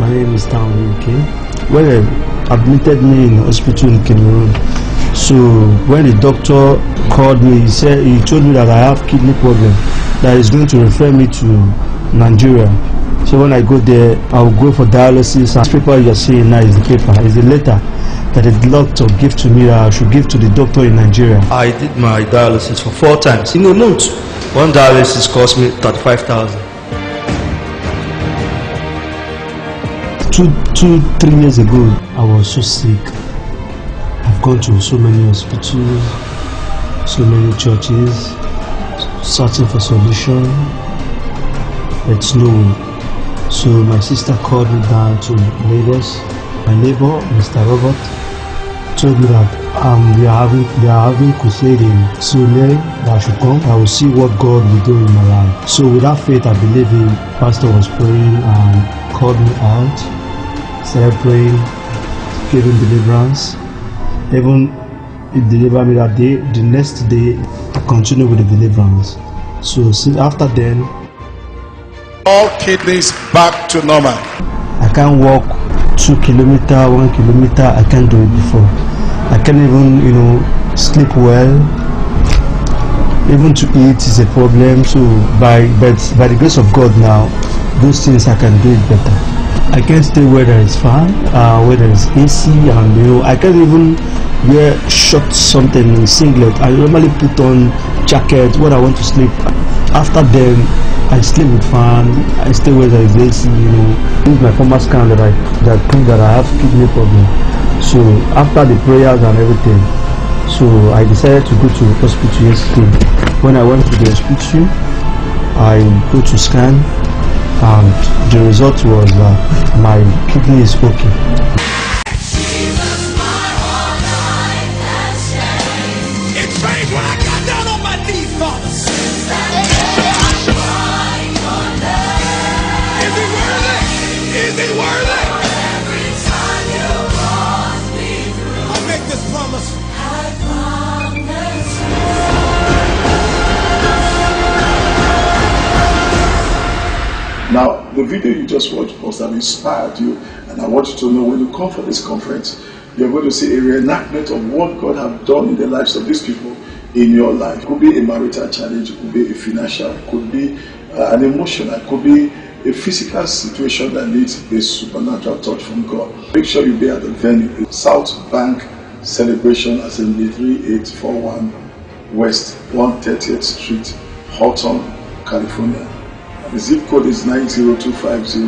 My name is Stanley King. When they admitted me in the hospital in Cameroon, so when the doctor called me, he told me that I have kidney problem, that he's going to refer me to Nigeria. So when I go there, I'll go for dialysis. And this paper you're seeing now is the paper, is the letter that the doctor gave to me that I should give to the doctor in Nigeria. I did my dialysis for 4 times in a month. One dialysis cost me 35,000. 3 years ago, I was so sick. I've gone to so many hospitals, so many churches, searching for solution. It's no way. So my sister called me down to Lagos. My neighbor, Mr. Robert, told me that we are having crusade in Sule, that I should come. I will see what God will do in my life. So with that faith, I believe the pastor was praying and called me out. Started praying, giving deliverance. Even it delivered me that day. The next day, I continued with the deliverance. So after then, all kidneys back to normal. I can't walk 2 kilometers, 1 kilometer. I can't do it before. I can't even, sleep well. Even to eat is a problem. So by the grace of God now, those things I can do it better. I can't stay where there is fan, where there is AC, and I can't even wear short something in singlet. I normally put on jacket when I want to sleep. After then, I sleep with fan. I stay where there is AC. This is my former scan that proved that I have kidney problem. So after the prayers and everything, so I decided to go to the hospital yesterday. When I went to the hospital, I go to scan, and the result was that my kidney is okay. Now, the video you just watched must have inspired you, and I want you to know when you come for this conference, you're going to see a reenactment of what God has done in the lives of these people in your life. It could be a marital challenge, it could be a financial, it could be an emotional, it could be a physical situation that needs a supernatural touch from God. Make sure you be at the venue, South Bank Celebration Assembly 3841 West 130th Street, Houghton, California. The zip code is 90250.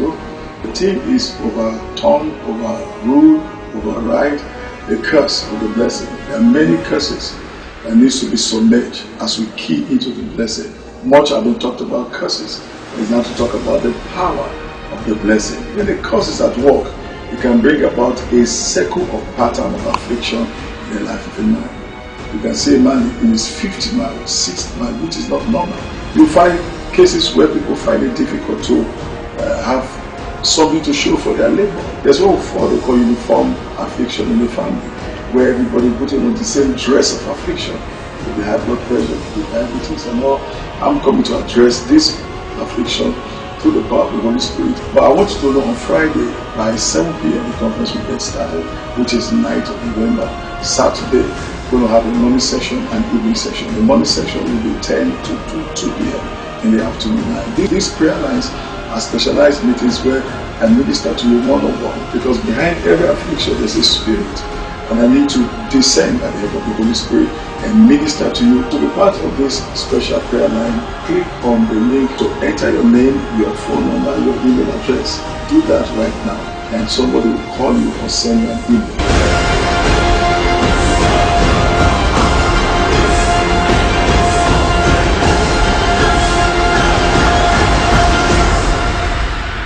The theme is overturn, overrule, override the curse of the blessing. There are many curses that needs to be submerged as we key into the blessing. Much have been talked about curses. It's now to talk about the power of the blessing. When the curse is at work, it can bring about a circle of pattern of affliction in the life of a man. You can see a man in his 5th marriage, 6th marriage, which is not normal. You find cases where people find it difficult to have something to show for their labor. There's what they call uniform affliction in the family, where everybody put on the same dress of affliction. They have blood pressure, they have diabetes and all. I'm coming to address this affliction through the power of the Holy Spirit. But I want you to know on Friday by 7 p.m. the conference will get started, which is 9th of November. Saturday, we're going to have a morning session and evening session. The morning session will be 10 to 2 p.m. in the afternoon. These prayer lines are specialized meetings where I minister to you one-on-one, because behind every affliction there's a spirit, and I need to descend by the help of the Holy Spirit and minister to you. To be part of this special prayer line, click on the link to enter your name, your phone number, your email address. Do that right now, and somebody will call you or send you an email.